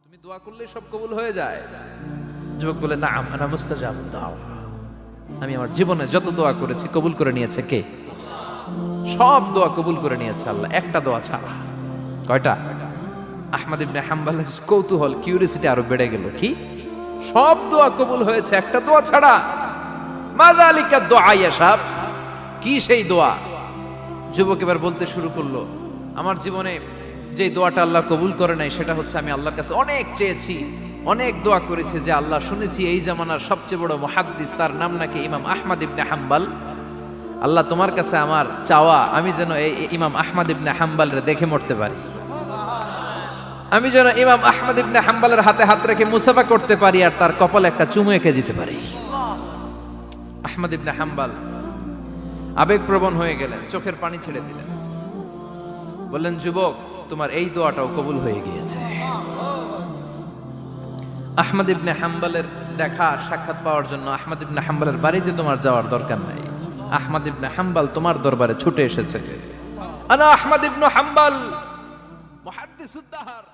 তুমি দোয়া করলে সব কবুল হয়ে যায়? যুবক বলে, নাম আনা মুস্তাজাবুদ দাওয়া। আমি আমার জীবনে যত দোয়া করেছি কবুল করে নিয়েছে কে? সব দোয়া কবুল করে নিয়েছে আল্লাহ, একটা দোয়া ছাড়া। কয়টা? আহমদ ইবনে হাম্বলের কৌতূহল, কিউরিসিটি আরো বেড়ে গেল। কি? সব দোয়া কবুল হয়েছে, একটা দোয়া ছাড়া। মা যালিকা দোয়া ইয়া শাব, কি সেই দোয়া? যুবক এবার বলতে শুরু করলো, আমার জীবনে যে দোয়াটা আল্লাহ কবুল করে নাই সেটা হচ্ছে আমি আল্লাহর কাছে অনেক চেয়েছি, অনেক দোয়া করেছি যে আল্লাহ, শুনেছি এই জামানার সবচেয়ে বড় মুহাদ্দিস, তার নাম নাকি ইমাম আহমদ ইবনে হাম্বল। আল্লাহ, তোমার কাছে আমার চাওয়া, আমি যেন এই ইমাম আহমদ ইবনে হাম্বলরে দেখে মরতে পারি, আমি যেন ইমাম আহমদ ইবনে হাম্বলের হাতে হাত রেখে মুসাফা করতে পারি আর তার কপালে একটা চুমু এঁকে দিতে পারি। আহমদ ইবনে হাম্বল আবেগপ্রবণ হয়ে গেলেন, চোখের পানি ছেড়ে দিলেন, বললেন, যুবক, তোমার এই দোয়াটাও কবুল হয়ে গিয়েছে। আহমদ ইবনে হাম্বলের দেখা সাক্ষাৎ পাওয়ার জন্য আহমদ ইবনে হাম্বলের বাড়িতে তোমার যাওয়ার দরকার নাই। আহমদ ইবনে হাম্বল তোমার দরবারে ছুটে এসেছে। আনা আহমদ ইবনে হাম্বল মুহাদ্দিসুদ দাহর।